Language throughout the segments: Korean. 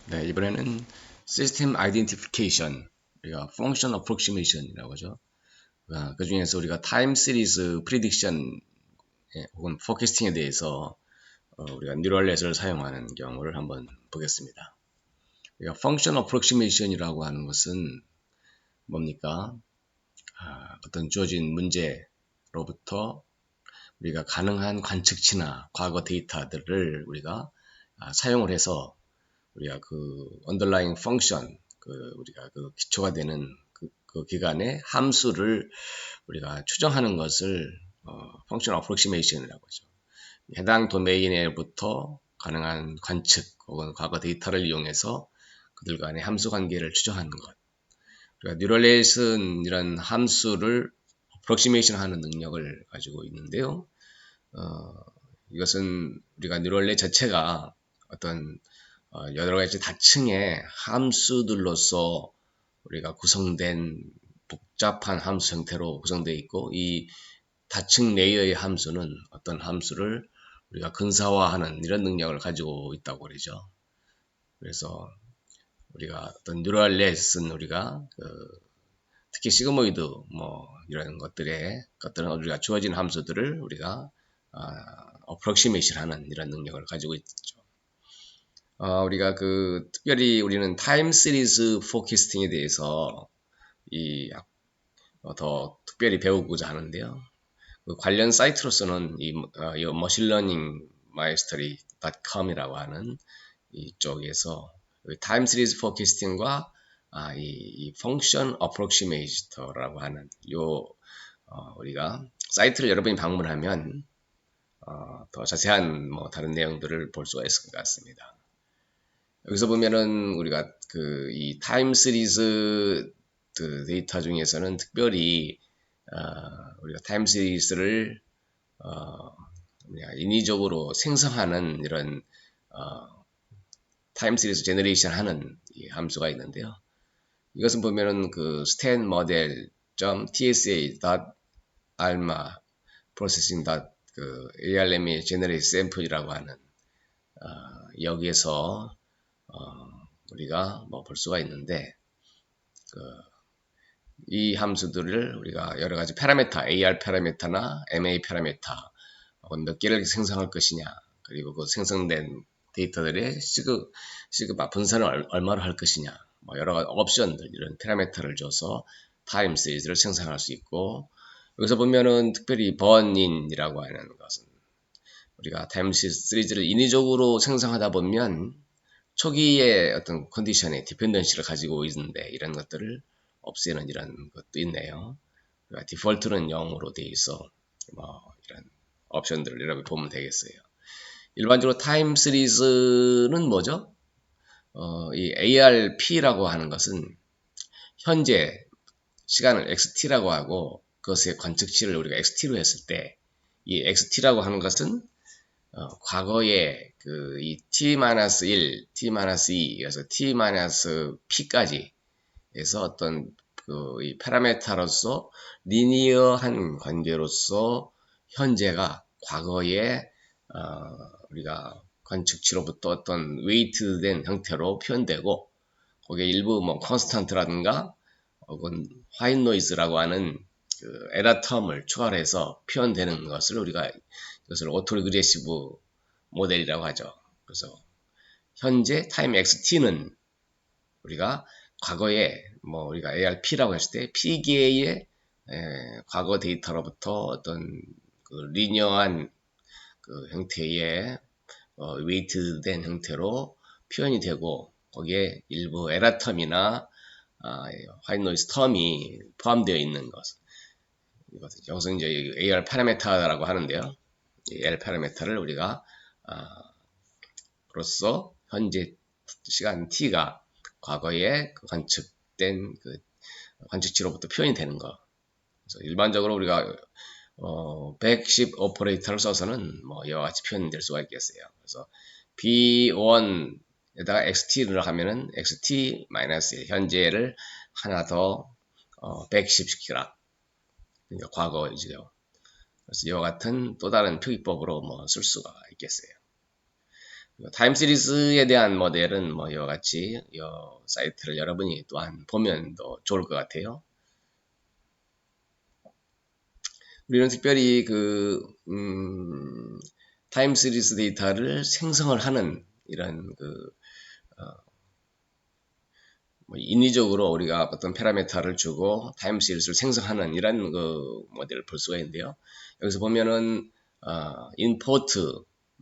네, 이번에는 시스템 아이덴티피케이션, 우리가 펑션 어프록시메이션이라고 하죠. 그 중에서 우리가 타임 시리즈 프리딕션 혹은 포캐스팅에 대해서 우리가 뉴럴넷을 사용하는 경우를 한번 보겠습니다. 우리가 펑션 어프록시메이션이라고 하는 것은 뭡니까? 어떤 주어진 문제로부터 우리가 가능한 관측치나 과거 데이터들을 우리가 사용을 해서 우리가 그 underlying function, 우리가 그 기초가 되는 그 기간의 함수를 우리가 추정하는 것을 function approximation이라고 하죠. 해당 도메인에부터 가능한 관측 혹은 과거 데이터를 이용해서 그들 간의 함수 관계를 추정하는 것. 우리가 뉴럴넷은 이런 함수를 approximation 하는 능력을 가지고 있는데요. 이것은 우리가 뉴럴넷 자체가 어떤 여러 가지 다층의 함수들로서 우리가 구성된 복잡한 함수 형태로 구성되어 있고, 이 다층 레이어의 함수는 어떤 함수를 우리가 근사화하는 이런 능력을 가지고 있다고 그러죠. 그래서 우리가 어떤 뉴럴넷은 우리가 특히 시그모이드 이런 것들은 우리가 주어진 함수들을 우리가 어프록시메이션 하는 이런 능력을 가지고 있죠. 우리가 특별히 우리는 타임 시리즈 포캐스팅에 대해서 더 특별히 배우고자 하는데요. 관련 사이트로서는 이 machinelearningmastery.com이라고 하는 이쪽에서 타임 시리즈 포캐스팅과 이 펑션 어프록시메이터라고 하는 우리가 사이트를 여러분이 방문하면 더 자세한 다른 내용들을 볼 수가 있을 것 같습니다. 여기서 보면은 우리가 이 타임 시리즈 데이터 중에서는 특별히 우리가 타임 시리즈를 인위적으로 생성하는 이런 타임 시리즈 제너레이션 하는 이 함수가 있는데요. 이것은 보면은 stat model.tsa.alma processing.arm의 generate sample이라고 하는 여기에서 우리가 볼 수가 있는데 이 함수들을 우리가 여러 가지 파라미터, AR 파라미터나 MA 파라미터 몇 개를 생성할 것이냐, 그리고 그 생성된 데이터들의 시그마 분산을 얼마로 할 것이냐, 여러 가지 옵션들, 이런 파라미터를 줘서 타임 시리즈를 생성할 수 있고, 여기서 보면은 특별히 번인이라고 하는 것은 우리가 타임 시리즈를 인위적으로 생성하다 보면 초기에 어떤 컨디션의 디펜던시를 가지고 있는데 이런 것들을 없애는 이런 것도 있네요. 그러니까 디폴트는 0으로 되어 있어 이런 옵션들을 여러분 보면 되겠어요. 일반적으로 타임 시리즈는 뭐죠? 이 ARP라고 하는 것은 현재 시간을 XT라고 하고 그것의 관측치를 우리가 XT로 했을 때 이 XT라고 하는 것은 과거에 이 t-1, t-2, 그래서 t-p까지 해서 어떤 이 파라미터로서 리니어한 관계로서 현재가 과거에 우리가 관측치로부터 어떤 웨이트된 형태로 표현되고 거기에 일부 컨스탄트라든가 혹은 화이트 노이즈라고 하는 에러 텀을 추가해서 표현되는 것을 우리가 이것을 오토리그레시브 모델이라고 하죠. 그래서 현재 타임 XT는 우리가 과거에 우리가 ARP라고 했을 때 P개의 과거 데이터로부터 어떤 리니어한 형태의 웨이트된 형태로 표현이 되고 거기에 일부 에러 텀이나 화이트 노이즈 텀이 포함되어 있는 것. 여기서 이제 AR 파라미터라고 하는데요. 이 AR 파라미터를 우리가 로서 현재 시간 t가 과거에 관측된 관측치로부터 표현이 되는 거. 그래서 일반적으로 우리가 110 오퍼레이터를 써서는 이와 같이 표현될 수가 있겠어요. 그래서 B1에다가 XT를 하면은 XT-1 현재를 하나 더 110 시키라. 그러니까 과거이죠. 그래서 이와 같은 또 다른 표기법으로 쓸 수가 있겠어요. 타임 시리즈에 대한 모델은 뭐 이와 같이 이 사이트를 여러분이 또한 보면 더 좋을 것 같아요. 우리는 특별히 타임 시리즈 데이터를 생성을 하는 이런 뭐 인위적으로 우리가 어떤 파라미터를 주고 타임 시리즈를 생성하는 이런 모델을 볼 수가 있는데요. 여기서 보면은 import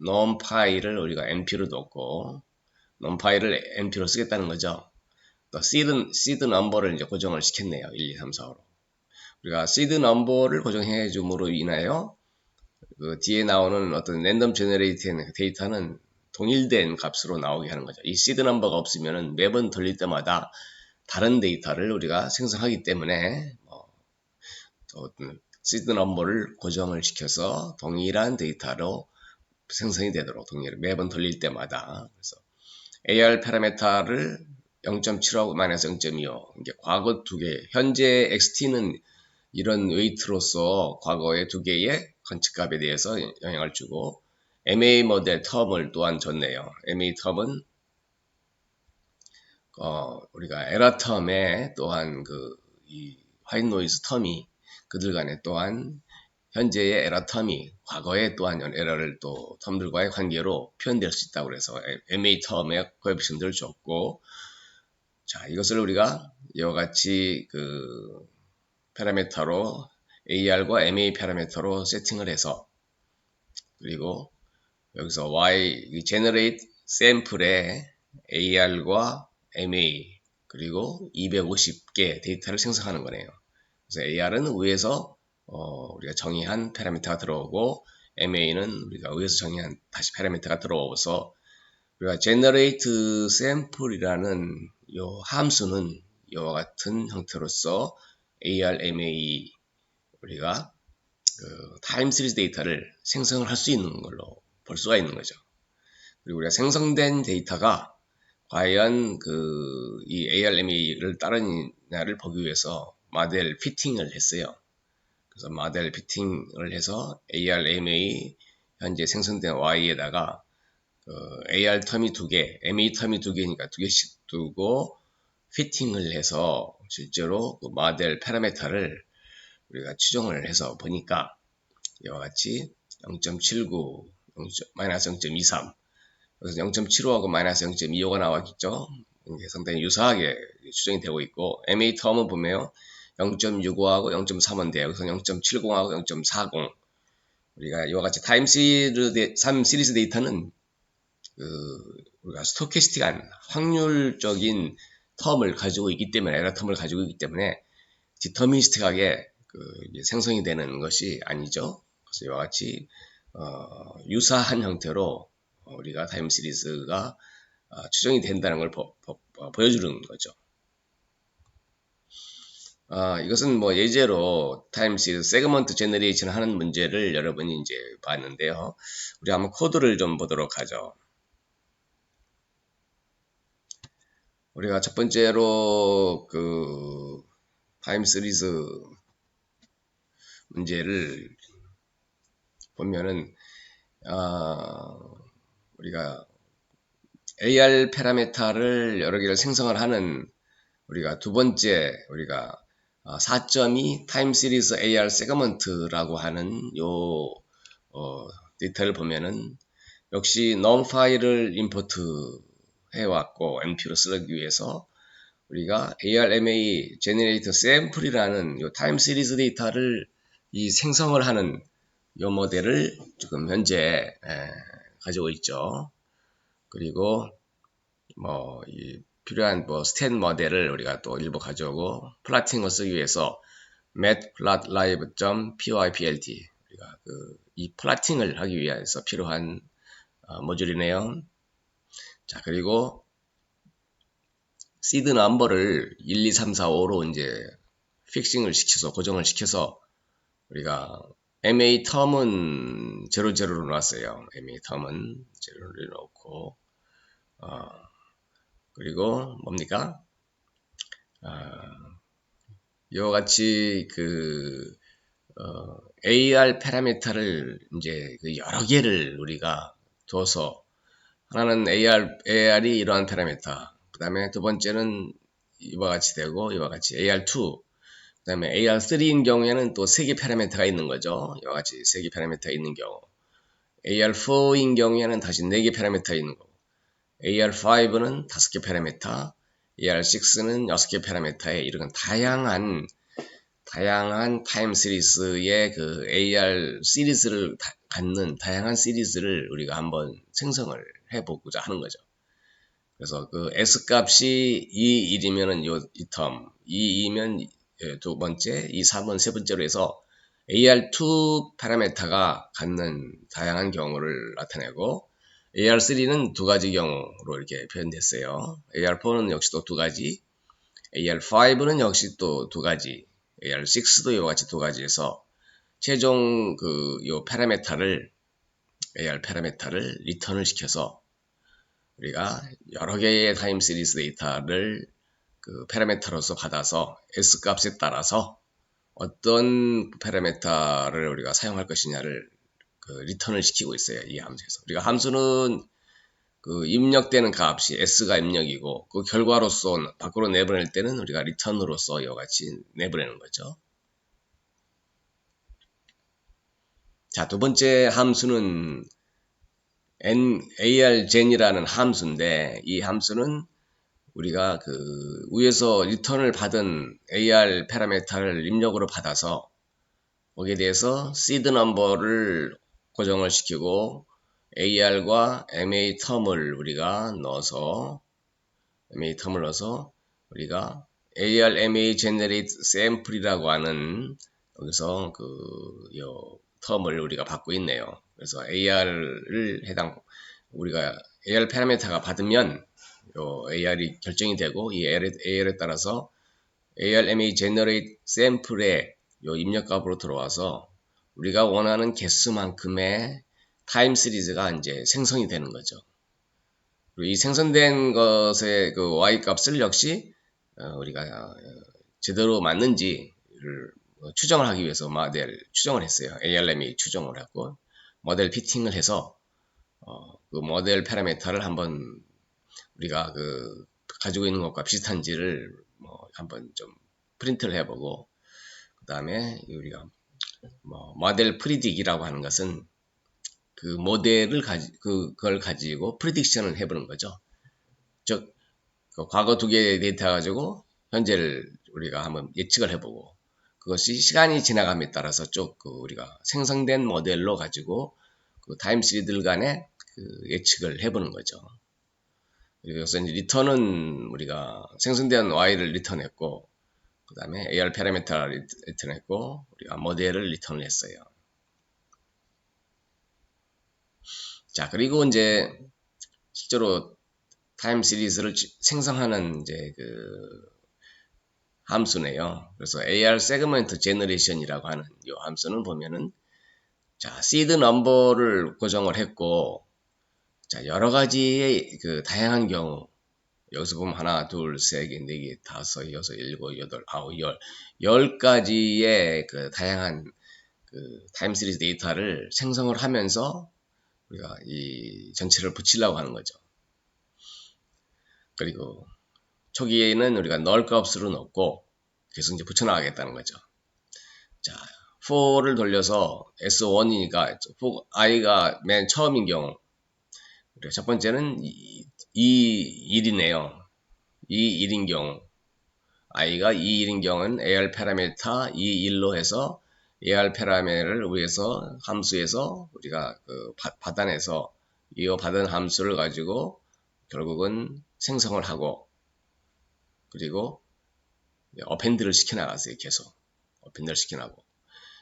nom 파일을 우리가 np로 뒀고 nom 파일을 np로 쓰겠다는 거죠. 또 seed number를 이제 고정을 시켰네요. 1, 2, 3, 4, 5로. 우리가 seed number를 고정해 줌으로 인하여 뒤에 나오는 어떤 랜덤 제너레이트된 데이터는 동일된 값으로 나오게 하는 거죠. 이 seed number가 없으면은 매번 돌릴 때마다 다른 데이터를 우리가 생성하기 때문에 seed number를 고정을 시켜서 동일한 데이터로 생성이 되도록 매번 돌릴 때마다 그래서 AR 파라미터를 0.75 마이너스 0.25 이게 과거 두 개 현재 XT는 이런 웨이트로서 과거의 두 개의 관측값에 대해서 영향을 주고 MA 모델 텀을 또한 줬네요. MA 텀은 우리가 에러 텀에 또한 이 화이트 노이즈 텀이 그들 간에 또한 현재의 에러 텀이 과거에 또한 에러를 또 텀들과의 관계로 표현될 수 있다고 그래서 MA 텀의 코에피션트를 줬고 자 이것을 우리가 이와 같이 파라미터로 AR과 MA 파라미터로 세팅을 해서 그리고 여기서 Y generate sample에 AR과 MA 그리고 250개 데이터를 생성하는 거네요. 그래서 AR은 위에서 우리가 정의한 파라미터가 들어오고 MA는 우리가 위에서 정의한 다시 파라미터가 들어오서 우리가 generate sample이라는 이 함수는 이와 같은 형태로서 AR, MA 우리가 타임 시리즈 데이터를 생성을 할 수 있는 걸로 볼 수가 있는 거죠. 그리고 우리가 생성된 데이터가 과연 이 ARMA를 따르느냐를 보기 위해서 모델 피팅을 했어요. 그래서 모델 피팅을 해서 ARMA 현재 생성된 Y에다가 AR 텀이 2개, MA 텀이 2개니까 2개씩 두고 피팅을 해서 실제로 그 모델 파라미터를 우리가 추정을 해서 보니까 이와 같이 0.79, 마이너스 0.23 그래서 0.75하고 마이너스 0.25가 나왔겠죠. 이게 상당히 유사하게 추정이 되고 있고 MA 텀은 보면 0.65하고 0.3인데요. 그래서 0.70하고 0.40 우리가 이와 같이 타임 시리즈 데이터는 우리가 스토캐스틱한 확률적인 텀을 가지고 있기 때문에 에러 텀을 가지고 있기 때문에 디터미니스틱하게 생성이 되는 것이 아니죠. 그래서 이와 같이 유사한 형태로 우리가 타임 시리즈가 추정이 된다는 걸 보여주는 거죠. 이것은 뭐 예제로 타임 시리즈 세그먼트 제너레이션 하는 문제를 여러분이 이제 봤는데요. 우리 한번 코드를 좀 보도록 하죠. 우리가 첫 번째로 타임 시리즈 문제를 보면은 우리가 AR 파라미터를 여러 개를 생성을 하는 우리가 두 번째 우리가 4.2 타임 시리즈 AR 세그먼트라고 하는 요 데이터를 보면은 역시 nom 파일을 임포트 해왔고 np로 쓰기 위해서 우리가 ARMA 제너레이터 샘플이라는 요 타임 시리즈 데이터를 이 생성을 하는 요 모델을 지금 현재 가지고 있죠. 그리고 이 필요한 스탠 모델을 우리가 또 일부 가져오고 플라팅을 쓰기 위해서 matplotlib.pyplt 우리가 이 플라팅을 하기 위해서 필요한 모듈이네요. 자 그리고 시드 넘버를 1, 2, 3, 4, 5로 이제 픽싱을 시켜서 고정을 시켜서 우리가 MA 텀은 00로 놨어요. MA 텀은 0를 놓고 그리고 뭡니까? 이와 같이 AR 파라미터를 이제 여러 개를 우리가 둬서 하나는 AR이 이러한 파라미터. 그 다음에 두 번째는 이와 같이 되고, 이와 같이 AR2. 그 다음에 AR3인 경우에는 또 3개 파라미터가 있는 거죠. 이와 같이 3개 파라미터가 있는 경우. AR4인 경우에는 다시 4개 파라미터가 있는 거고. AR5는 5개 파라미터, AR6는 6개 파라미터에 이런 다양한 타임 시리즈의 그 AR 시리즈를 갖는 다양한 시리즈를 우리가 한번 생성을 해보고자 하는 거죠. 그래서 그 S 값이 2, 1이면은 이 텀, 2, 2면 두 번째, 2, 3은 세 번째로 해서 AR2 파라미터가 갖는 다양한 경우를 나타내고 AR3는 두 가지 경우로 이렇게 표현됐어요. AR4는 역시 또 두 가지, AR5는 역시 또 두 가지, AR6도 이와 같이 두 가지에서 최종 요 파라미터를 AR 파라미터를 리턴을 시켜서 우리가 여러 개의 타임 시리즈 데이터를 그 파라미터로서 받아서 S 값에 따라서 어떤 파라미터를 우리가 사용할 것이냐를 그 리턴을 시키고 있어요. 이 함수에서. 우리가 함수는 그 입력되는 값이 S가 입력이고 그 결과로서 밖으로 내보낼 때는 우리가 리턴으로서 이와 같이 내보내는 거죠. 자, 두 번째 함수는 argen이라는 함수인데 이 함수는 우리가 그 위에서 리턴을 받은 AR 파라미터를 입력으로 받아서 거기에 대해서 seed 넘버를 고정을 시키고 AR과 MA 텀을 우리가 넣어서 우리가 AR MA generate sample이라고 하는 여기서 요 텀을 우리가 받고 있네요. 그래서 AR을 우리가 AR 파라미터가 받으면 요 AR이 결정이 되고 이 AR에 따라서 AR MA generate sample에 요 입력값으로 들어와서 우리가 원하는 개수만큼의 타임 시리즈가 이제 생성이 되는 거죠. 그리고 이 생성된 것의 그 y 값을 역시 우리가 제대로 맞는지를 추정을 하기 위해서 모델 추정을 했어요. ARM이 추정을 했고 모델 피팅을 해서 그 모델 파라미터를 한번 우리가 그 가지고 있는 것과 비슷한지를 한번 좀 프린트를 해보고 그 다음에 우리가 모델 프리딕이라고 하는 것은 그 모델을 그걸 가지고 프리딕션을 해보는 거죠. 즉 그 과거 두 개의 데이터 가지고 현재를 우리가 한번 예측을 해보고 그것이 시간이 지나감에 따라서 쭉 우리가 생성된 모델로 가지고 그 타임 시리들 간의 그 예측을 해보는 거죠. 그래서 이제 리턴은 우리가 생성된 y를 리턴했고 그 다음에 AR 파라미터를 리턴했고 우리가 모델을 리턴을 했어요. 자, 그리고 이제 실제로 타임 시리즈를 생성하는 이제 그 함수네요. 그래서 AR 세그먼트 제너레이션이라고 하는 이 함수는 보면은 자, 시드 넘버를 고정을 했고 자, 여러 가지의 그 다양한 경우 여기서 보면 하나, 둘, 세 개, 네 개, 다섯, 여섯, 일곱, 여덟, 아홉, 열 가지의 그 다양한 그 타임 시리즈 데이터를 생성을 하면서 우리가 이 전체를 붙이려고 하는 거죠. 그리고 초기에는 우리가 null 값으로 넣고 계속 이제 붙여나가겠다는 거죠. 자, for를 돌려서 S1이니까 i가 맨 처음인 경우 우리가 첫 번째는 1이네요. 1인 경우 i가 1인 경우는 AR 파라미터 1로 해서 AR 파라미터를 위해서 함수에서 우리가 그 받아내서 이 받은 함수를 가지고 결국은 생성을 하고 그리고 어펜드를 시켜나갔어요. 계속 어펜드를 시켜나가고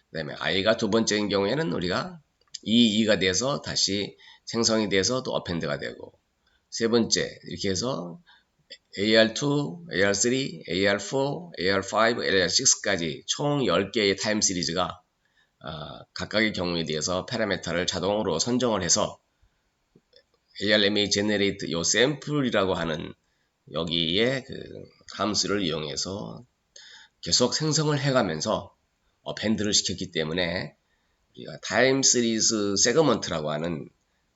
그 다음에 i가 두 번째인 경우에는 우리가 2가 돼서 다시 생성이 돼서 또 어펜드가 되고 세 번째 이렇게 해서 AR2, AR3, AR4, AR5, AR6까지 총 10개의 타임 시리즈가 각각의 경우에 대해서 파라미터를 자동으로 선정을 해서 ARMA generate 요 샘플이라고 하는 여기에 그 함수를 이용해서 계속 생성을 해가면서 밴드를 시켰기 때문에 우리가 타임 시리즈 세그먼트라고 하는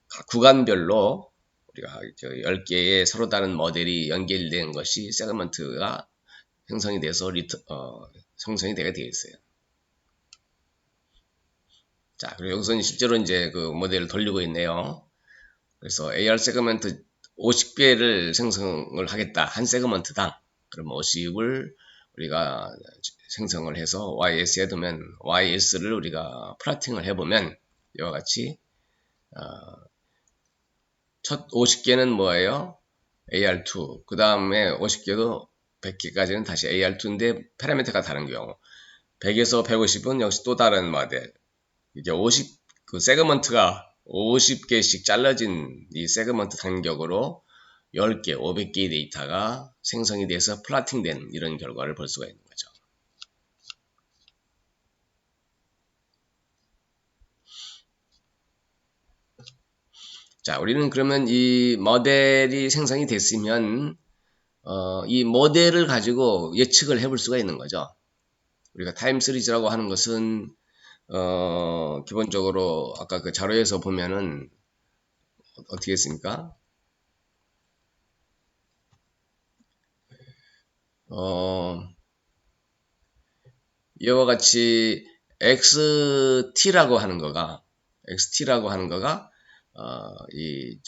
각 구간별로 우리가 10개의 서로 다른 모델이 연결된 것이 세그먼트가 형성이 돼서 형성이 되게 되어 있어요. 자, 그리고 여기서는 실제로 이제 그 모델을 돌리고 있네요. 그래서 AR 세그먼트 50개를 생성을 하겠다. 한 세그먼트당. 그럼 50을 우리가 생성을 해서 YS에 두면 YS를 우리가 플러팅을 해보면 이와 같이 첫 50개는 뭐예요? AR2. 그 다음에 50개도 100개까지는 다시 AR2인데 파라미터가 다른 경우 100에서 150은 역시 또 다른 모델. 이게 50, 세그먼트가 50개씩 잘라진 이 세그먼트 간격으로 10개, 500개의 데이터가 생성이 돼서 플라팅된 이런 결과를 볼 수가 있는 거죠. 자, 우리는 그러면 이 모델이 생성이 됐으면 이 모델을 가지고 예측을 해볼 수가 있는 거죠. 우리가 타임 시리즈라고 하는 것은 기본적으로 아까 그 자료에서 보면은 어떻게 했습니까? 이와 같이 XT라고 하는 거가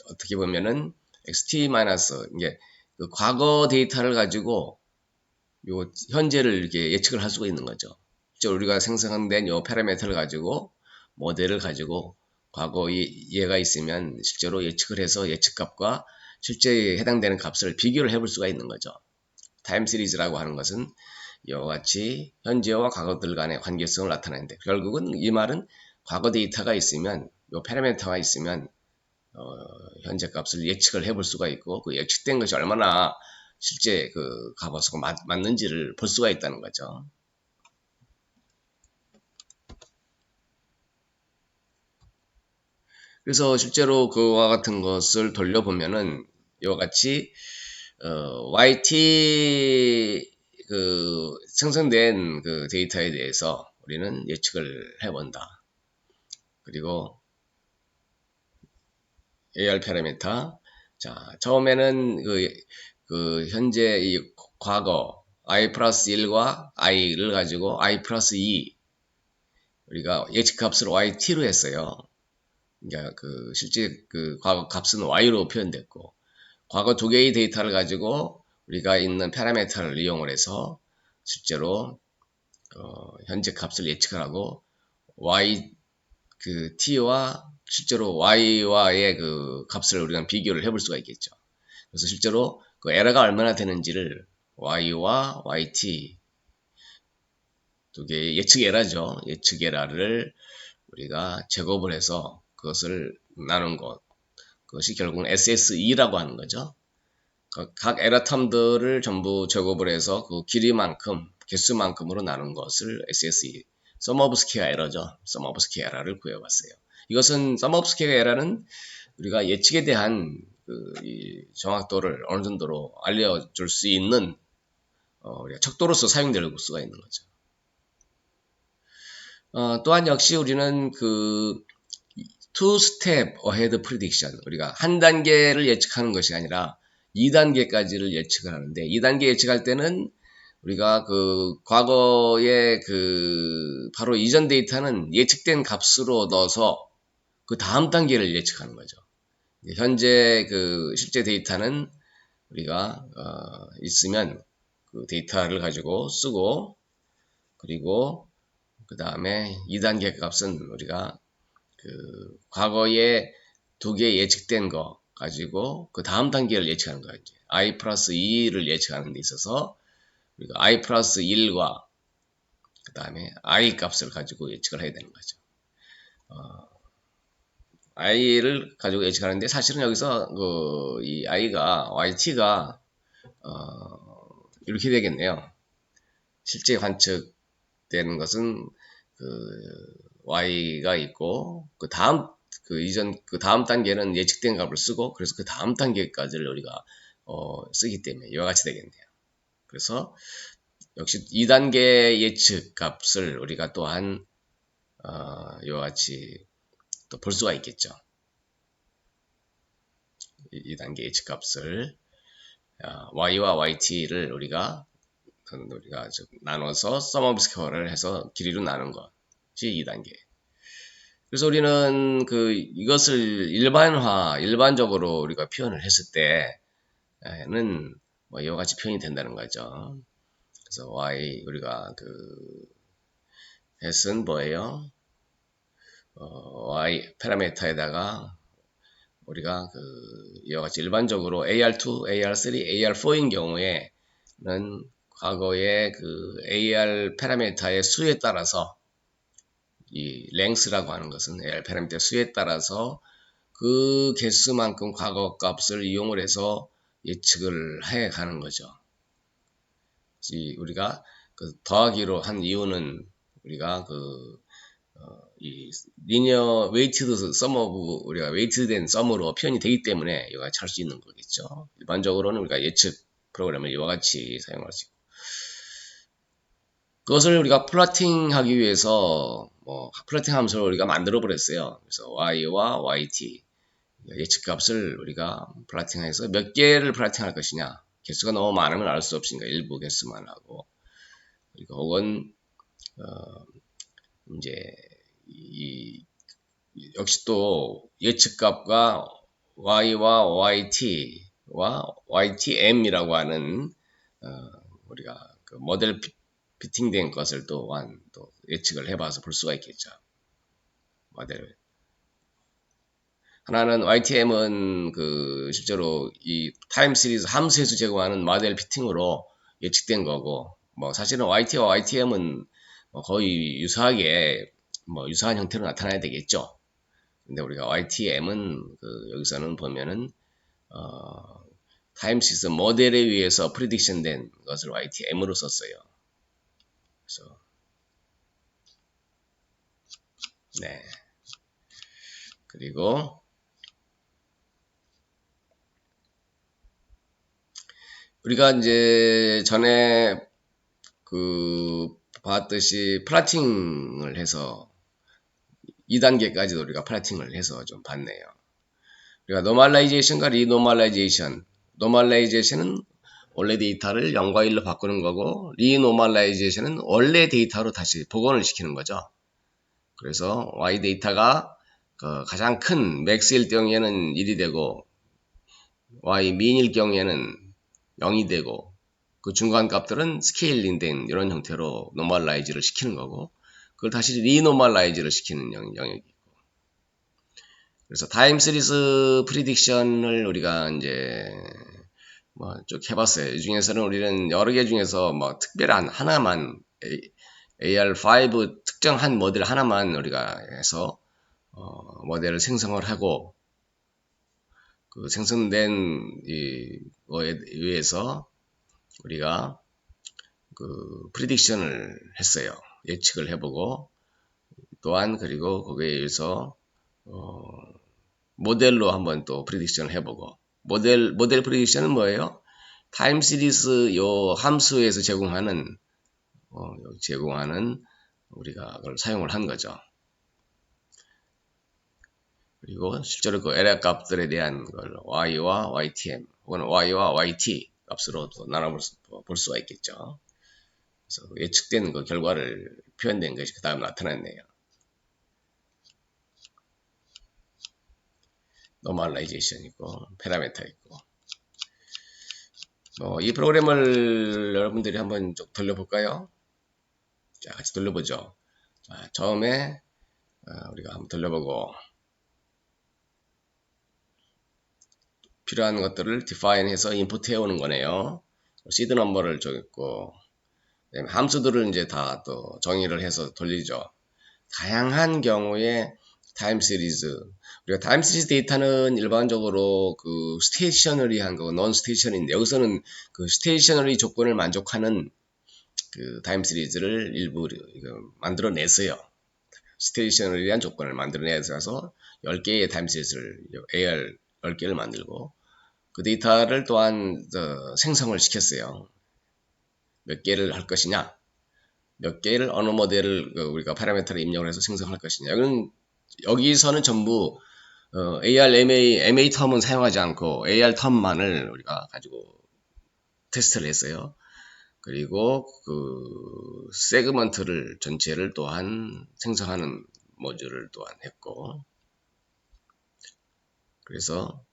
어떻게 보면은 XT 마이너스 이게 그 과거 데이터를 가지고 요 현재를 이렇게 예측을 할 수가 있는 거죠. 우리가 생성된 요 파라미터를 가지고 모델을 가지고 과거 얘가 있으면 실제로 예측을 해서 예측값과 실제 해당되는 값을 비교를 해볼 수가 있는 거죠. 타임 시리즈라고 하는 것은 이와 같이 현재와 과거들 간의 관계성을 나타내는데 결국은 이 말은 과거 데이터가 있으면 요 파라미터가 있으면 현재 값을 예측을 해볼 수가 있고 그 예측된 것이 얼마나 실제 그 값하고 맞는지를 볼 수가 있다는 거죠. 그래서 실제로 그와 같은 것을 돌려보면은 이와 같이 YT 그 생성된 그 데이터에 대해서 우리는 예측을 해본다. 그리고 AR 파라미터. 자, 처음에는 그 현재 이 과거 I 플러스 1과 I를 가지고 I 플러스 2 우리가 예측값을 YT로 했어요. 그러니까 그 실제 그 과거 값은 Y로 표현됐고 과거 두 개의 데이터를 가지고 우리가 있는 파라미터를 이용을 해서 실제로 현재 값을 예측을 하고 Y 그 t와 실제로 y와의 그 값을 우리가 비교를 해볼 수가 있겠죠. 그래서 실제로 그 에러가 얼마나 되는지를 y와 yt 두 개의 예측 에러죠. 예측 에러를 우리가 제곱을 해서 그것을 나눈 것. 그것이 결국은 SSE라고 하는 거죠. 각 에러 텀들을 전부 제곱을 해서 그 길이만큼, 개수만큼으로 나눈 것을 SSE, Sum of Square Error죠. Sum of Square Error를 구해봤어요. 이것은 Sum of Square Error는 우리가 예측에 대한 이 정확도를 어느 정도로 알려줄 수 있는 우리가 척도로서 사용될 수가 있는 거죠. 또한 역시 우리는 그 two step ahead prediction 우리가 한 단계를 예측하는 것이 아니라 2단계까지를 예측을 하는데 2단계 예측할 때는 우리가 그 과거의 그 바로 이전 데이터는 예측된 값으로 넣어서 그 다음 단계를 예측하는 거죠. 현재 그 실제 데이터는 우리가 있으면 그 데이터를 가지고 쓰고 그리고 그 다음에 2단계 값은 우리가 그 과거에 두 개 예측된 거 가지고 그 다음 단계를 예측하는 거예요. I 플러스 2를 예측하는 데 있어서 우리가 I 플러스 1과 그 다음에 I 값을 가지고 예측을 해야 되는 거죠. I를 가지고 예측하는데 사실은 여기서 이 I가 YT가 이렇게 되겠네요. 실제 관측되는 것은 그 Y가 있고 그 다음 단계는 예측된 값을 쓰고 그래서 그 다음 단계까지를 우리가 쓰기 때문에 이와 같이 되겠네요. 그래서 역시 2단계 예측 값을 우리가 또한 이와 같이 또 볼 수가 있겠죠. 2단계 예측값을 y와 yt를 우리가 나눠서 sum of square를 해서 길이로 나눈 것이 2단계. 그래서 우리는 이것을 일반적으로 우리가 표현을 했을 때는 뭐 이와 같이 표현이 된다는 거죠. 그래서 y 우리가 했은 뭐예요? y 파라미터에다가 우리가 이와 같이 일반적으로 AR2, AR3, AR4인 경우에는 과거에 AR 파라미터의 수에 따라서 이 length라고 하는 것은 AR 파라미터의 수에 따라서 그 개수만큼 과거 값을 이용을 해서 예측을 해 가는 거죠. 우리가 더하기로 한 이유는 우리가 이 리니어 웨이티드 썸 오브 우리가 웨이트된 썸으로 표현이 되기 때문에 이와 같이 할 수 있는 거겠죠. 일반적으로는 우리가 예측 프로그램을 이와 같이 사용할 수 있고, 그것을 우리가 플러팅하기 위해서 플러팅 함수를 우리가 만들어 버렸어요. 그래서 y와 yt 예측값을 우리가 플러팅해서 몇 개를 플러팅할 것이냐, 개수가 너무 많으면 알 수 없으니까 일부 개수만 하고, 그리고 혹은 이제 역시 또 예측값과 y와 yt와 ytm이라고 하는 우리가 모델 피팅된 것을 또한 또 예측을 해봐서 볼 수가 있겠죠. 모델 하나는 ytm은 실제로 이 타임 시리즈 함수에서 제공하는 모델 피팅으로 예측된 거고, 사실은 yt와 ytm은 거의 유사하게 유사한 형태로 나타나야 되겠죠. 근데 우리가 ytm은 여기서는 보면은 타임 시리즈 모델에 의해서 프리딕션 된 것을 ytm으로 썼어요. 그래서 네. 그리고 우리가 이제 전에 봤듯이 플라팅을 해서 2단계까지도 우리가 플라팅을 해서 좀 봤네요. 우리가 노멀라이제이션과 리노멀라이제이션, 노멀라이제이션은 원래 데이터를 0과 1로 바꾸는 거고, 리노멀라이제이션은 원래 데이터로 다시 복원을 시키는 거죠. 그래서 y 데이터가 가장 큰 맥스일 경우에는 1이 되고, y 민일 경우에는 0이 되고, 그 중간 값들은 스케일링된 이런 형태로 노멀라이즈를 시키는 거고, 그걸 다시 리노멀라이즈를 시키는 영역이고. 그래서 타임 시리즈 프리딕션을 우리가 이제 쭉 해봤어요. 이 중에서는 우리는 여러 개 중에서 특별한 하나만 AR5 특정한 모델 하나만 우리가 해서 모델을 생성을 하고, 그 생성된 이거에 의해서 우리가 프리딕션을 했어요. 예측을 해보고, 또한 그리고 거기에 의해서 모델로 한번 또 프리딕션을 해보고, 모델 프리딕션은 뭐예요? 타임 시리즈 요 함수에서 제공하는 우리가 그걸 사용을 한 거죠. 그리고 실제로 에러 값들에 대한 걸 y와 ytm 혹은 y와 yt 값으로 또 나눠볼 수가 있겠죠. 그래서 예측된 결과를 표현된 것이 그 다음 나타났네요. 노멀라이제이션 있고 파라미터 있고. 이 프로그램을 여러분들이 한번 좀 돌려볼까요? 자, 같이 돌려보죠. 자, 처음에 우리가 한번 돌려보고 필요한 것들을 define 해서 인풋 해오는 거네요. 시드 넘버를 적었고, 함수들을 이제 다 또 정의를 해서 돌리죠. 다양한 경우에 타임 시리즈, 우리가 타임 시리즈 데이터는 일반적으로 스테이셔너리한 거고 non 스테이셔너리인데, 여기서는 스테이셔너리 조건을 만족하는 타임 시리즈를 일부 만들어냈어요. 스테이셔너리한 조건을 만들어내서 10개의 타임 시리즈를 AR 10개를 만들고, 그 데이터를 또한 생성을 시켰어요. 몇 개를 할 것이냐, 몇 개를 어느 모델을 우리가 파라미터를 입력을 해서 생성할 것이냐. 여기서는 전부 AR, MA 텀은 사용하지 않고 AR 텀만을 우리가 가지고 테스트를 했어요. 그리고 그 세그먼트를 전체를 또한 생성하는 모듈을 또한 했고, 그래서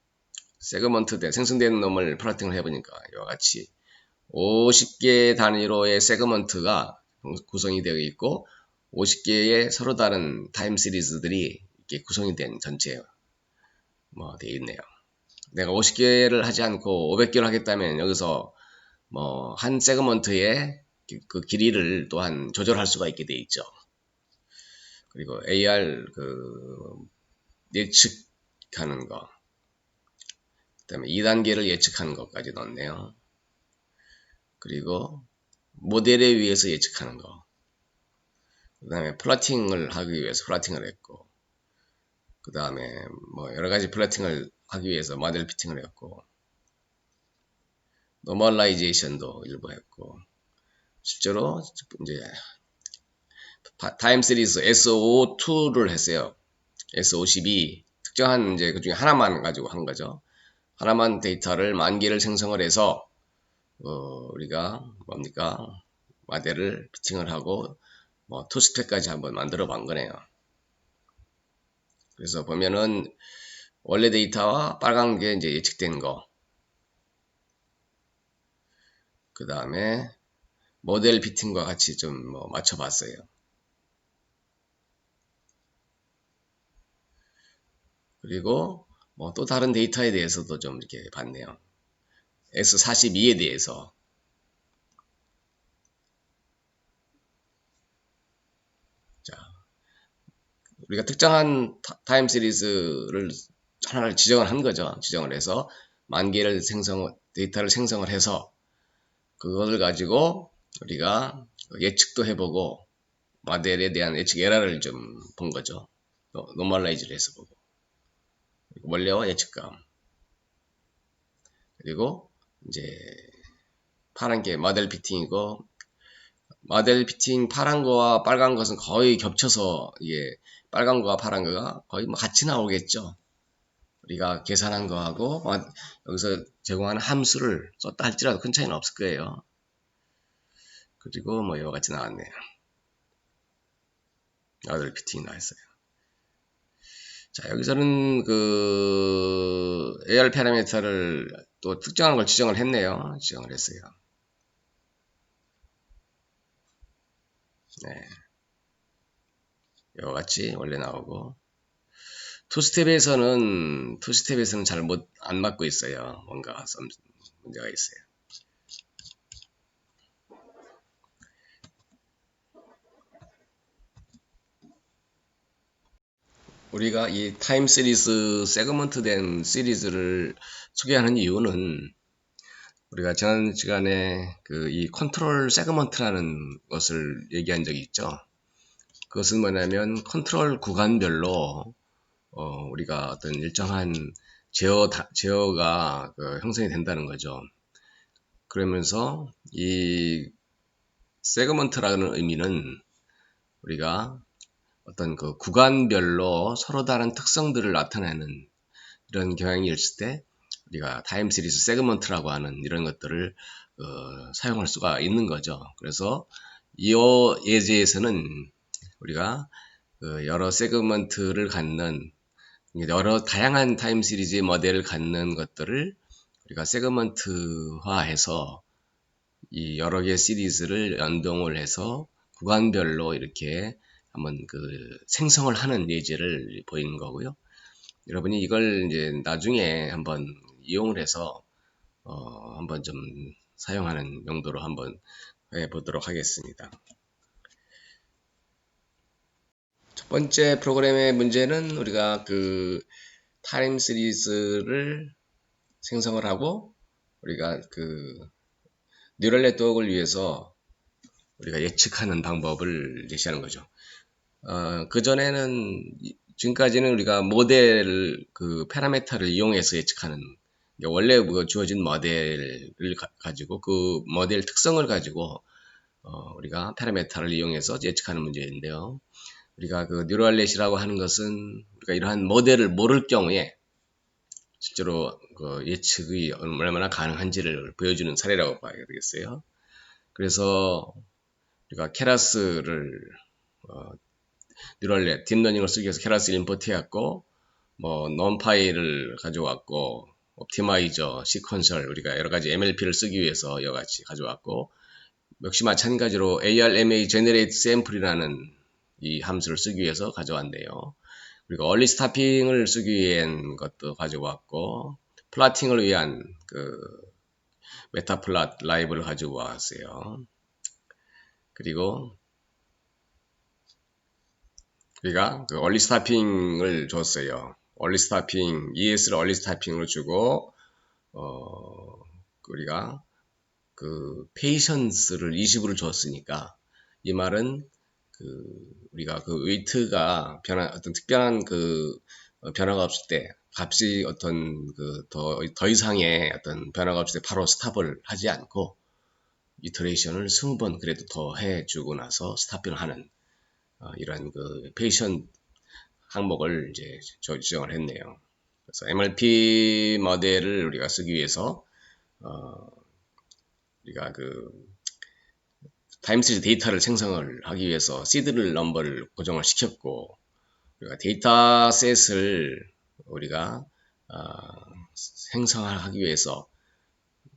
세그먼트 생성된 놈을 플러팅을 해보니까 이와 같이 50개 단위로의 세그먼트가 구성이 되어 있고 50개의 서로 다른 타임 시리즈들이 이렇게 구성이 된 전체 되어 있네요. 내가 50개를 하지 않고 500개를 하겠다면 여기서 한 세그먼트의 그 길이를 또한 조절할 수가 있게 되어 있죠. 그리고 AR 예측하는 거, 그 다음에 2단계를 예측하는 것까지 넣었네요. 그리고 모델에 의해서 예측하는 거, 그 다음에 플러팅을 하기 위해서 플러팅을 했고, 그 다음에 여러가지 플러팅을 하기 위해서 모델 피팅을 했고, 노멀라이제이션도 일부 했고, 실제로 이제 타임 시리즈 SO2를 했어요. SO12 특정한 이제 그 중에 하나만 가지고 한 거죠. 하나만 데이터를 10,000개를 생성을 해서 우리가 모델을 피팅을 하고 투스텝까지 한번 만들어 본 거네요. 그래서 보면은 원래 데이터와 빨간 게 이제 예측된 거, 그 다음에 모델 피팅과 같이 좀 맞춰봤어요. 그리고 또 다른 데이터에 대해서도 좀 이렇게 봤네요. S42에 대해서. 자, 우리가 특정한 타임 시리즈를 하나를 지정을 한 거죠. 지정을 해서 10,000개를 데이터를 생성을 해서 그것을 가지고 우리가 예측도 해보고 모델에 대한 예측 에러를 좀 본 거죠. 노멀라이즈를 해서 보고. 원래와 예측감. 그리고 이제 파란 게 모델 피팅이고, 모델 피팅 파란 거와 빨간 것은 거의 겹쳐서 이게 빨간 거와 파란 거가 거의 같이 나오겠죠. 우리가 계산한 거하고 여기서 제공하는 함수를 썼다 할지라도 큰 차이는 없을 거예요. 그리고 이와 같이 나왔네요. 모델 피팅이 나왔어요. 자, 여기서는 그 AR 파라미터를 또 특정한 걸 지정을 했네요. 지정을 했어요. 네. 이와 같이 원래 나오고, 투스텝에서는 잘 안 맞고 있어요. 뭔가 문제가 있어요. 우리가 이 타임 시리즈 세그먼트 된 시리즈를 소개하는 이유는 우리가 지난 시간에 이 컨트롤 세그먼트라는 것을 얘기한 적이 있죠. 그것은 뭐냐면 컨트롤 구간별로 우리가 어떤 일정한 제어가 형성이 된다는 거죠. 그러면서 이 세그먼트라는 의미는 우리가 어떤 그 구간별로 서로 다른 특성들을 나타내는 이런 경향이 있을 때 우리가 타임 시리즈 세그먼트라고 하는 이런 것들을 사용할 수가 있는 거죠. 그래서 이 예제에서는 우리가 여러 세그먼트를 갖는 여러 다양한 타임 시리즈의 모델을 갖는 것들을 우리가 세그먼트화해서 이 여러 개의 시리즈를 연동을 해서 구간별로 이렇게 한번 생성을 하는 예제를 보이는 거고요. 여러분이 이걸 이제 나중에 한번 이용을 해서 한번 좀 사용하는 용도로 한번 해보도록 하겠습니다. 첫 번째 프로그램의 문제는 우리가 타임 시리즈를 생성을 하고 우리가 뉴럴 네트워크를 위해서 우리가 예측하는 방법을 제시하는 거죠. 그전에는 지금까지는 우리가 모델 파라미터를 이용해서 예측하는 원래 주어진 모델을 가지고 그 모델 특성을 가지고 우리가 파라미터를 이용해서 예측하는 문제인데요. 우리가 그 뉴럴넷이라고 하는 것은 우리가 이러한 모델을 모를 경우에 실제로 그 예측이 얼마나 가능한지를 보여주는 사례라고 봐야 되겠어요. 그래서 우리가 케라스를 뉴럴넷 딥러닝을 쓰기 위해서 케라스를 임포트해왔고 뭐 넘파이를 가져왔고 옵티마이저, 시퀀셜 우리가 여러가지 MLP를 쓰기 위해서 여러가지 가져왔고 역시 마찬가지로 ARMA Generate Sample이라는 이 함수를 쓰기 위해서 가져왔네요. 그리고 얼리 스타핑을 쓰기 위한 것도 가져왔고 플라팅을 위한 그 메타플랏 라이브를 가지고 왔어요. 그리고 우리가 그 얼리 스타핑을 줬어요. 얼리 스타핑, ES를 얼리 스타핑으로 주고 우리가 그 페이션스를 20으로 줬으니까 이 말은 우리가 그 웨이트가 어떤 특별한 변화가 없을 때 값이 어떤 더 이상의 어떤 변화가 없을 때 바로 스탑을 하지 않고 이터레이션을 20번 그래도 더 해주고 나서 스탑을 하는 이런 그 페이션 항목을 이제 지정을 했네요. 그래서 MLP 모델을 우리가 쓰기 위해서 우리가 타임시리즈 데이터를 생성을 하기 위해서 시드를 넘버를 고정을 시켰고 우리가 데이터셋을 우리가 생성하기 위해서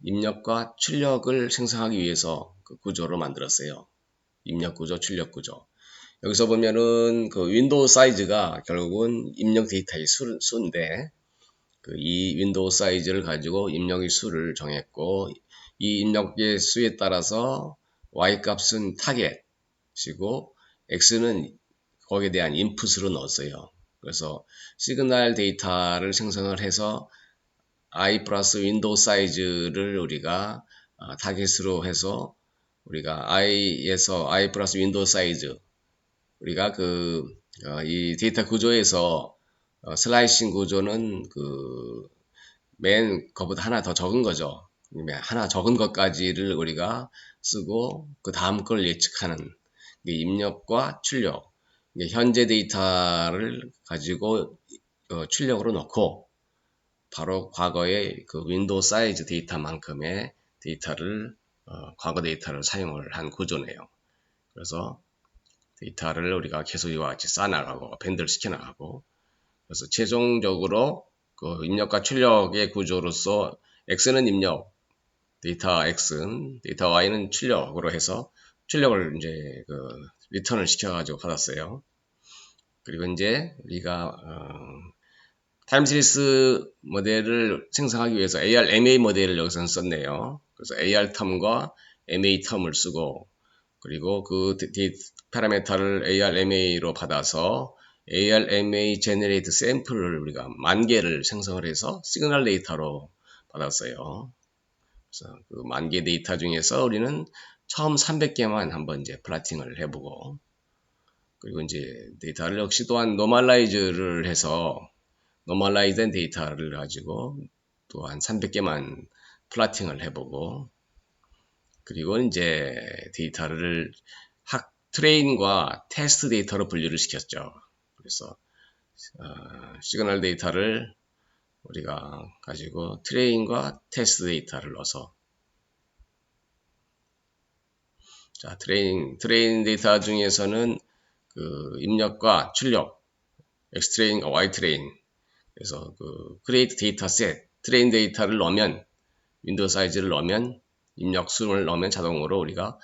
입력과 출력을 생성하기 위해서 그 구조로 만들었어요. 입력 구조, 출력 구조. 여기서 보면은 그 윈도우 사이즈가 결국은 입력 데이터의 수인데 이 윈도우 사이즈를 가지고 입력의 수를 정했고 이 입력의 수에 따라서 y 값은 타겟이고 x는 거기에 대한 인풋으로 넣었어요. 그래서 시그널 데이터를 생성을 해서 i 플러스 윈도우 사이즈를 우리가 타겟으로 해서 우리가 i에서 i 플러스 윈도우 사이즈 우리가 이 데이터 구조에서 슬라이싱 구조는 맨 그보다 하나 더 적은 거죠. 하나 적은 것까지를 우리가 쓰고 그 다음 걸 예측하는 입력과 출력 현재 데이터를 가지고 출력으로 넣고 바로 과거의 그 윈도우 사이즈 데이터만큼의 데이터를 과거 데이터를 사용을 한 구조네요. 그래서 데이터를 우리가 계속 이와 같이 쌓아나가고 밴드를 시켜나가고 그래서 최종적으로 그 입력과 출력의 구조로서 X는 입력, 데이터 X는 데이터 Y는 출력으로 해서 출력을 이제 리턴을 시켜가지고 받았어요. 그리고 이제 우리가 타임 시리즈 모델을 생성하기 위해서 ARMA 모델을 여기서 썼네요. 그래서 AR 텀과 MA 텀을 쓰고 그리고 그 파라미터를 ARMA로 받아서 ARMA Generate Sample을 우리가 10,000개를 생성을 해서 시그널 데이터로 받았어요. 그래서 그 10,000개 데이터 중에서 우리는 처음 300개만 한번 이제 플라팅을 해보고 그리고 이제 데이터를 역시 또한 노멀라이즈를 해서 노멀라이즈된 데이터를 가지고 또한 300개만 플라팅을 해보고 그리고 이제 데이터를 트레인과 테스트 데이터로 분류를 시켰죠. 그래서 시그널 데이터를 우리가 가지고 트레인과 테스트 데이터를 넣어서 자 트레인 데이터 중에서는 입력과 출력 X트레인과 Y트레인 그래서 create 데이터셋 트레인 데이터를 넣으면 윈도우 사이즈를 넣으면 입력수를 넣으면 자동으로 우리가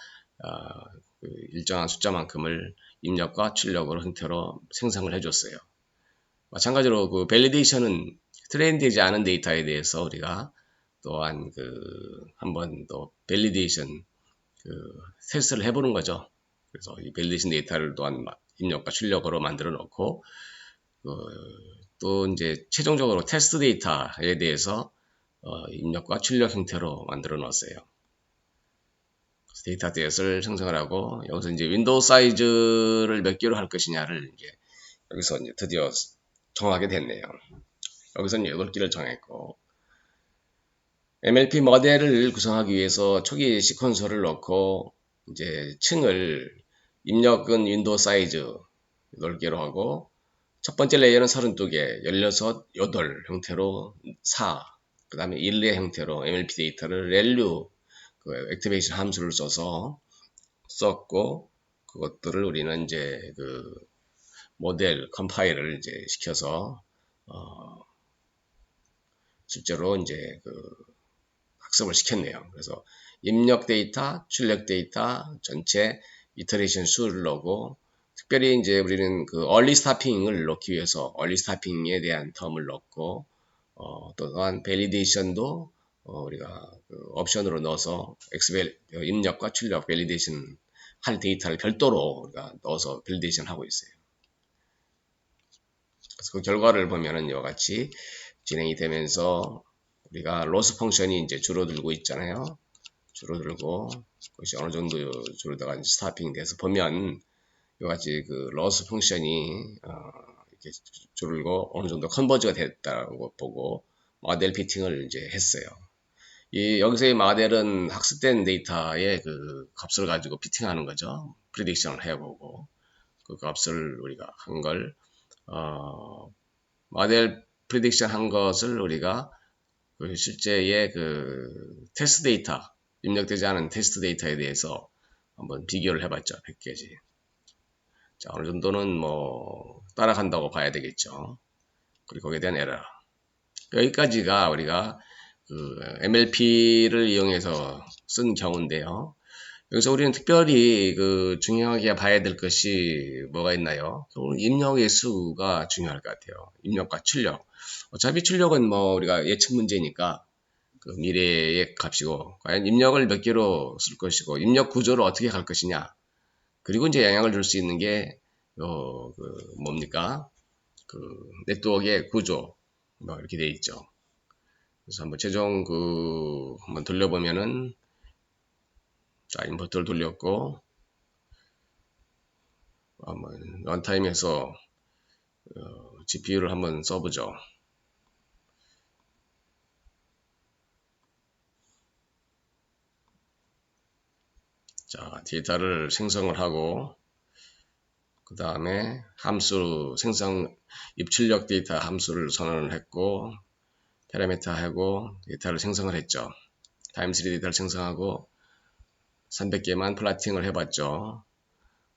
일정한 숫자만큼을 입력과 출력으로 형태로 생성을 해줬어요. 마찬가지로 밸리데이션은 트레인되지 않은 데이터에 대해서 우리가 또한 한번 또 밸리데이션 테스트를 해보는 거죠. 그래서 이 밸리데이션 데이터를 또한 입력과 출력으로 만들어 놓고 또 이제 최종적으로 테스트 데이터에 대해서 입력과 출력 형태로 만들어 놓았어요. 데이터셋을 생성을 하고 여기서 이제 윈도우 사이즈를 몇 개로 할 것이냐를 이제 여기서 이제 드디어 정하게 됐네요. 여기서는 8개를 정했고 MLP 모델을 구성하기 위해서 초기 시퀀서를 넣고 이제 층을 입력은 윈도우 사이즈 8개로 하고, 첫 번째 레이어는 32개, 16, 8 형태로 4, 그 다음에 1의 형태로 MLP 데이터를 렐류, 그 액티베이션 함수를 써서 썼고, 그것들을 우리는 이제 그 모델 컴파일을 이제 시켜서 실제로 이제 그 학습을 시켰네요. 그래서 입력 데이터, 출력 데이터 전체 이터레이션 수를 넣고, 특별히 이제 우리는 그 얼리 스타핑을 넣기 위해서 얼리 스타핑에 대한 텀을 넣고, 또한 밸리데이션도 우리가 그 옵션으로 넣어서 입력과 출력 밸리데이션 할 데이터를 별도로 우리가 넣어서 밸리데이션 하고 있어요. 그래서 그 결과를 보면은 이와 같이 진행이 되면서 우리가 로스 펑션이 이제 줄어들고 있잖아요. 줄어들고 그것이 어느 정도 줄어다가 스타핑 돼서 보면 이와 같이 그 로스 펑션이 이렇게 줄고 어느 정도 컨버즈가 됐다고 보고 모델 피팅을 이제 했어요. 여기서의 모델은 학습된 데이터의 그 값을 가지고 피팅하는 거죠. 프리딕션을 해보고 그 값을 우리가 한 걸 모델 프리딕션 한 것을 우리가 그 실제의 그 테스트 데이터, 입력되지 않은 테스트 데이터에 대해서 한번 비교를 해봤죠. 100개지. 자, 어느 정도는 뭐 따라간다고 봐야 되겠죠. 그리고 거기에 대한 에러. 여기까지가 우리가 그 MLP를 이용해서 쓴 경우인데요. 여기서 우리는 특별히 그 중요하게 봐야 될 것이 뭐가 있나요? 입력의 수가 중요할 것 같아요. 입력과 출력. 어차피 출력은 뭐 우리가 예측 문제니까 그 미래의 값이고, 과연 입력을 몇 개로 쓸 것이고, 입력 구조를 어떻게 갈 것이냐. 그리고 이제 영향을 줄 수 있는 게, 뭡니까? 그 네트워크의 구조. 뭐 이렇게 돼 있죠. 그래서 한번 최종 한번 돌려보면은, 자, 인버터를 돌렸고, 한번 런타임에서 GPU를 한번 써보죠. 자, 데이터를 생성을 하고, 그 다음에 함수 입출력 데이터 함수를 선언을 했고, 파라미터 하고 데이터를 생성을 했죠. 타임시리 데이터를 생성하고 300개만 플라팅을 해봤죠.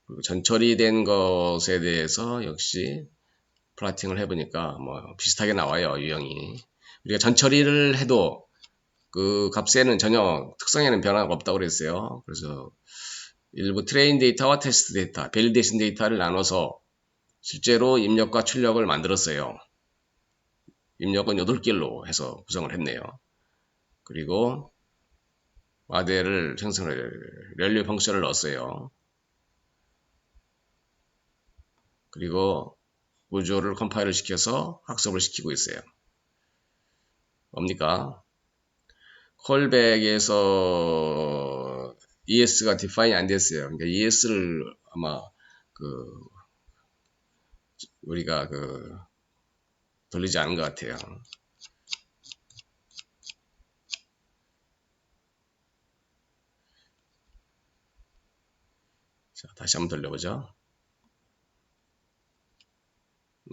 그리고 전처리된 것에 대해서 역시 플라팅을 해보니까 뭐 비슷하게 나와요. 유형이. 우리가 전처리를 해도 그 값에는 전혀 특성에는 변화가 없다고 그랬어요. 그래서 일부 트레인 데이터와 테스트 데이터, 밸리데이션 데이터를 나눠서 실제로 입력과 출력을 만들었어요. 입력은 8개로 해서 구성을 했네요. 그리고 모델을 생성을 렐류 펑션을 넣었어요. 그리고 구조를 컴파일을 시켜서 학습을 시키고 있어요. 뭡니까? 콜백에서 ES가 디파인 안 됐어요. 그러니까 ES를 아마 우리가 돌리지 않은 것 같아요. 자, 다시 한번 돌려보죠.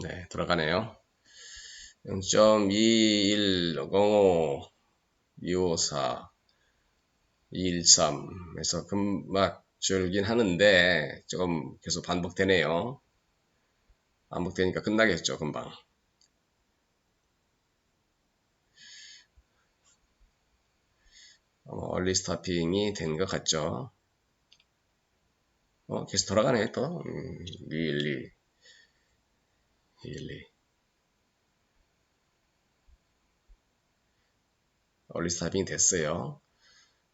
네, 들어가네요. 0.2105 254 213에서 금방 줄긴 하는데 조금 계속 반복되네요. 반복되니까 끝나겠죠, 금방. 얼리 스타핑이 된 것 같죠. 계속 돌아가네, 또. 212. 얼리 스타핑이 됐어요.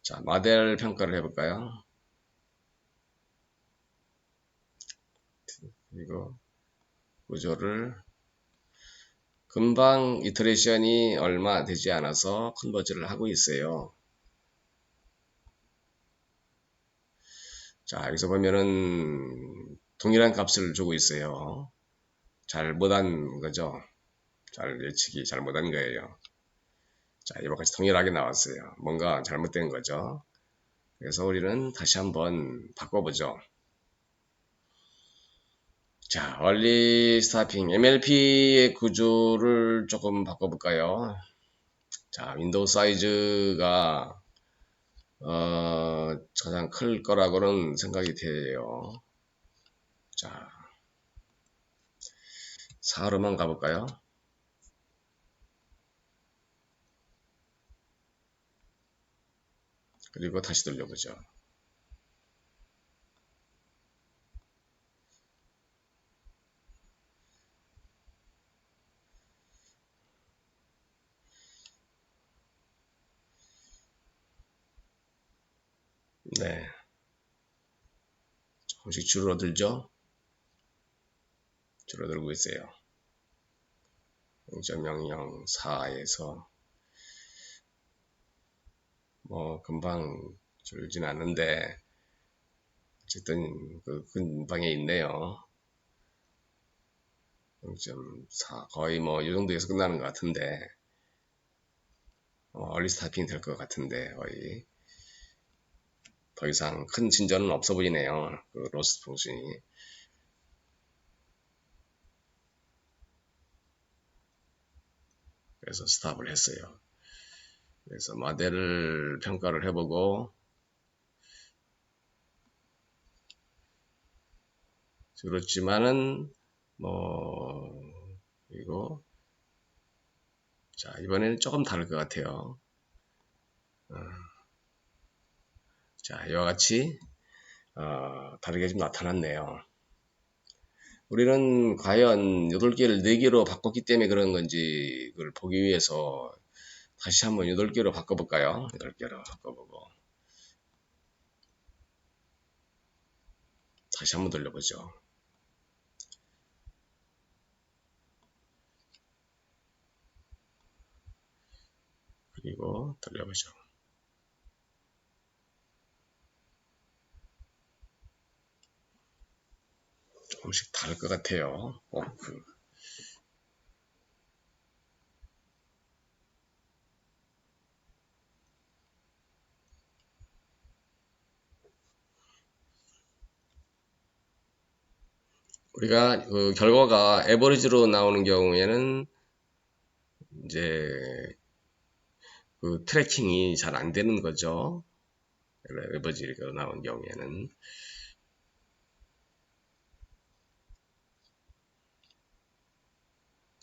자, 모델 평가를 해볼까요? 그리고 구조를 금방 이터레이션이 얼마 되지 않아서 컨버즈를 하고 있어요. 자, 여기서 보면은 동일한 값을 주고 있어요. 잘 못한 거죠. 예측이 잘 못한 거예요. 자, 이와 같이 동일하게 나왔어요. 뭔가 잘못된 거죠. 그래서 우리는 다시 한번 바꿔보죠. 자, 얼리 스타핑 MLP의 구조를 조금 바꿔볼까요? 자, 윈도우 사이즈가 가장 클 거라고는 생각이 돼요. 자, 4로만 가볼까요? 그리고 다시 돌려보죠. 네, 조금씩 줄어들죠? 줄어들고 있어요. 0.004에서 뭐 금방 줄진 않는데 어쨌든 그 근방에 있네요. 0.4 거의 뭐 이 정도에서 끝나는 것 같은데 얼리 스타핑 될 것 같은데 거의 더 이상 큰 진전은 없어 보이네요. 그 로스트 통신이. 그래서 스탑을 했어요. 그래서 모델을 평가를 해보고 그렇지만은 뭐 그리고 자 이번에는 조금 다를 것 같아요. 자 이와 같이 다르게 좀 나타났네요. 우리는 과연 8개를 4개로 바꿨기 때문에 그런 건지 그걸 보기 위해서 다시 한번 8개로 바꿔볼까요? 8개로 바꿔보고 다시 한번 돌려보죠. 그리고 돌려보죠. 조금씩 다를 것 같아요. 우리가 그 결과가 에버리지로 나오는 경우에는 이제 그 트래킹이 잘 안 되는 거죠. 에버리지로 나온 경우에는.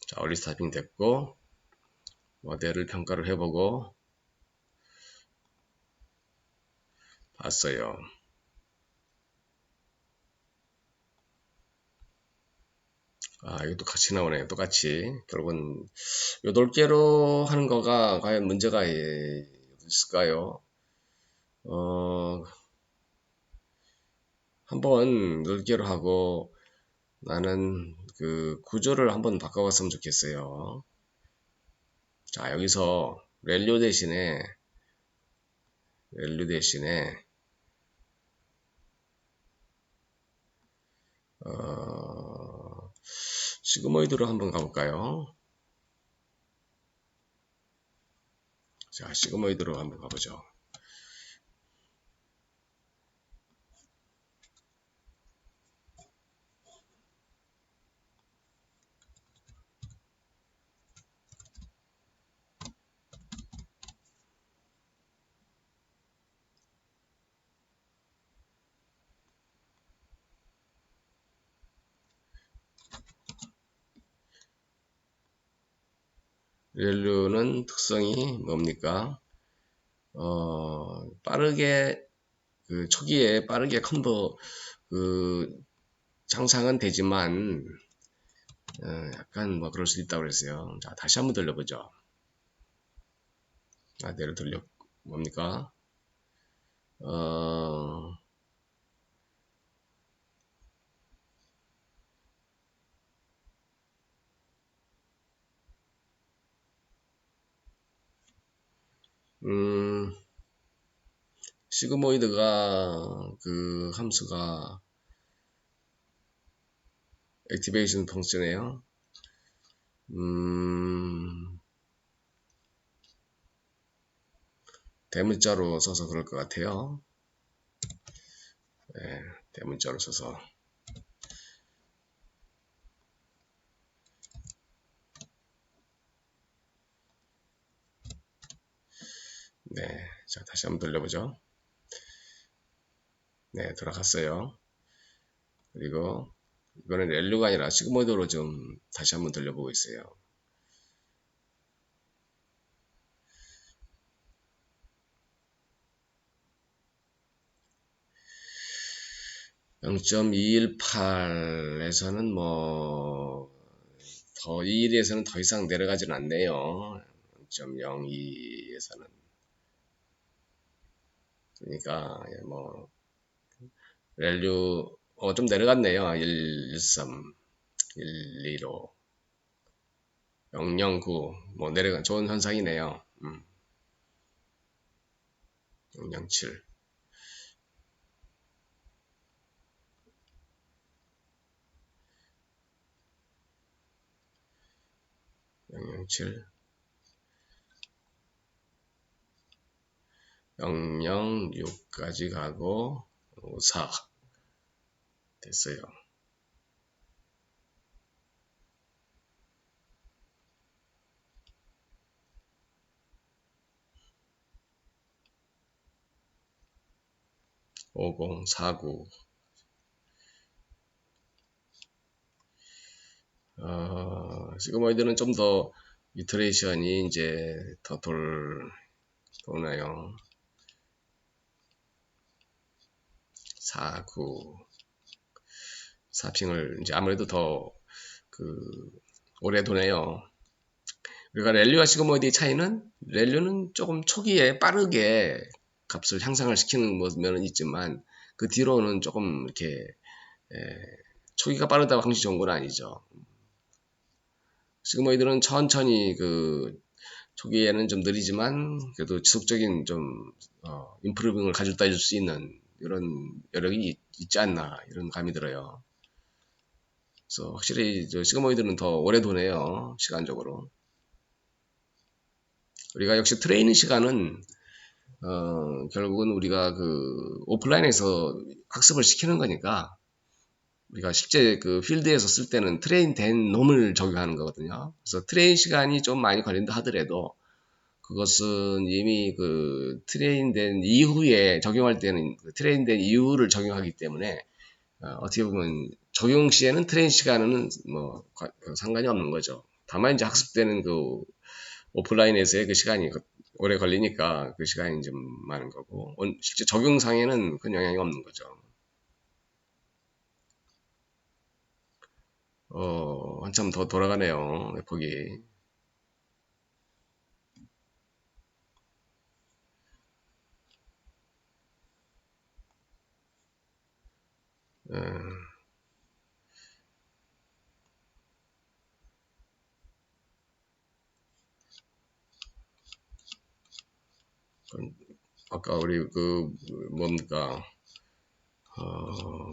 자, 얼리 스타핑 됐고 모델을 평가를 해보고 봤어요. 이것도 같이 나오네요. 똑같이. 결국은 8개로 하는 거가 과연 문제가 있을까요? 한번 8개로 하고 나는 그 구조를 한번 바꿔봤으면 좋겠어요. 자, 여기서 렐류 대신에 시그모이드로 한번 가볼까요? 자, 시그모이드로 한번 가보죠. 렐류는 특성이 뭡니까? 빠르게 초기에 빠르게 장상은 되지만 약간 뭐 그럴 수 있다고 그랬어요. 자, 다시 한번 돌려보죠. 내를 돌려 뭡니까? 어, 시그모이드가 그 함수가 액티베이션 펑션이에요. 대문자로 써서 그럴 것 같아요. 네, 대문자로 써서 네, 자 다시 한번 돌려보죠. 네, 돌아갔어요. 그리고 이거는 렐류가 아니라 시그모이드로 좀 다시 한번 돌려보고 있어요. 0.218에서는 뭐 더 2일에서는 더 이상 내려가지는 않네요. 0.02에서는 그러니까 뭐 밸류 좀 내려갔네요. 113, 125, 009 뭐 내려간 좋은 현상이네요. 007, 007, 006까지 가고 4 됐어요. (50) 49 시그모이드는 좀 더 이터레이션이 이제 더 도나요. 49 4핑을 이제 아무래도 더 오래 도네요. 그러니까 랠류와 시그모이드의 차이는 랠류는 조금 초기에 빠르게 값을 향상을 시키는 면은 있지만 그 뒤로는 조금 이렇게 초기가 빠르다고 항상 좋은 건 아니죠. 시그모이드는 천천히 초기에는 좀 느리지만 그래도 지속적인 좀 임프루빙을 가져다 줄 수 있는 이런 여력이 있지 않나 이런 감이 들어요. 그래서 확실히 시그모이드는 더 오래 도네요. 시간적으로. 우리가 역시 트레이닝 시간은 결국은 우리가 오프라인에서 학습을 시키는 거니까 우리가 실제 필드에서 쓸 때는 트레인 된 놈을 적용하는 거거든요. 그래서 트레인 시간이 좀 많이 걸린다 하더라도 그것은 이미 트레인 된 이후에 적용할 때는 트레인 된 이후를 적용하기 때문에 어떻게 보면 적용 시에는 트레인 시간은 뭐 상관이 없는 거죠. 다만 이제 학습되는 오프라인에서의 시간이 오래 걸리니까 그 시간이 좀 많은 거고 실제 적용상에는 큰 영향이 없는 거죠. 한참 더 돌아가네요. 웹폭이. 아까 우리 뭡니까?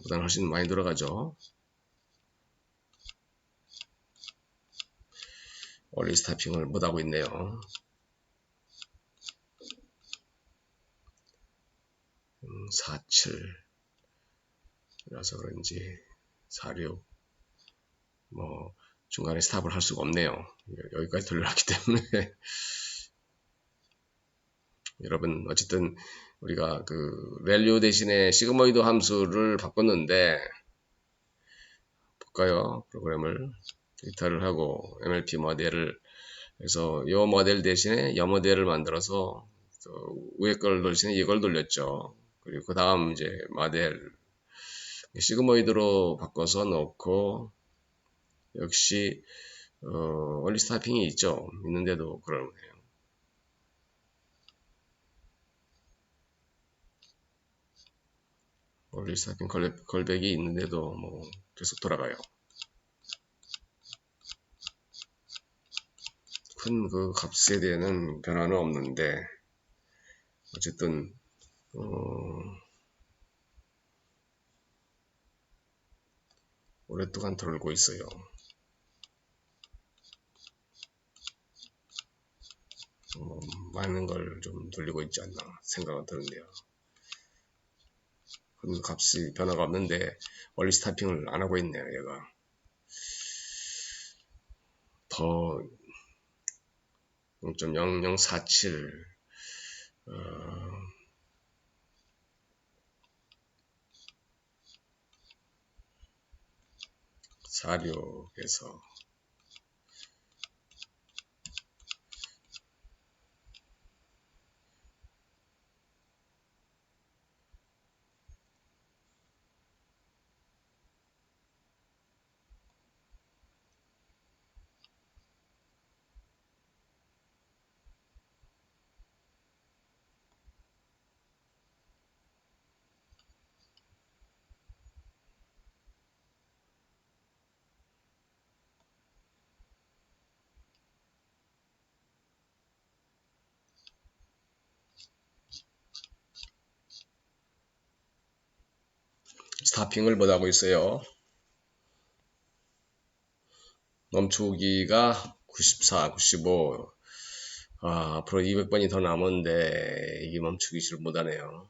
보다는 훨씬 많이 들어가죠. 올리 스타핑을 못하고 있네요. 47 라서 그런지 46 뭐 중간에 스탑을 할 수가 없네요. 여기까지 돌려놨기 때문에 여러분 어쨌든 우리가 밸류 대신에 시그모이드 함수를 바꿨는데 볼까요? 프로그램을 데이터를 하고 MLP 모델을 해서 이 모델 대신에 이 모델을 만들어서 위에 걸 대신에 이걸 돌렸죠. 그리고 그 다음 이제 모델 시그모이드로 바꿔서 넣고 역시 얼리 스타핑이 있죠. 있는데도 그러네요. 얼리 스타핑 걸백이 있는데도 뭐 계속 돌아가요. 큰 값에 대한 변화는 없는데 어쨌든 오랫동안 돌고 있어요. 많은 걸 좀 돌리고 있지 않나 생각은 드는데요. 큰 값이 변화가 없는데 얼리 스타핑을 안 하고 있네요. 얘가 더 0.0047 46에서 스타핑을 못하고 있어요. 멈추기가 94, 95. 앞으로 200번이 더 남았는데 이게 멈추기를 못하네요.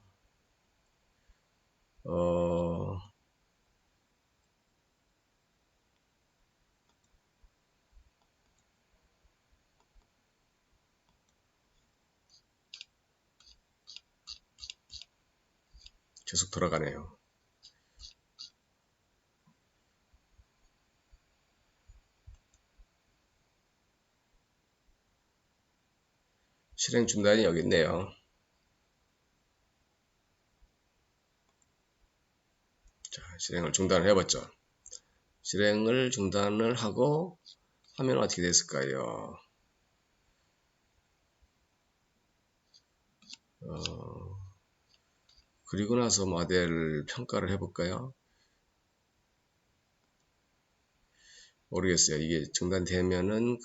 계속 돌아가네요. 실행 중단이 여기 있네요. 자, 실행을 중단을 해봤죠. 실행을 중단을 하고 하면 어떻게 됐을까요? 그리고 나서 모델 평가를 해볼까요? 모르겠어요. 이게 중단되면은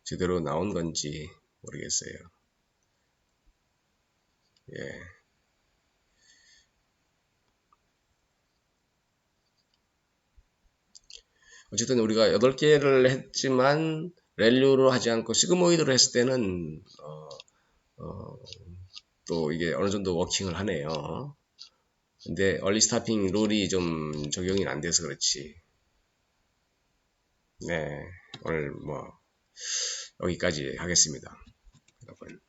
제대로 나온 건지 모르겠어요. 예. 어쨌든 우리가 8개를 했지만 렐류로 하지 않고 시그모이드로 했을 때는 또 이게 어느 정도 워킹을 하네요. 근데 얼리 스타핑 룰이 좀 적용이 안 돼서 그렇지. 네, 오늘 뭐 여기까지 하겠습니다, 여러분.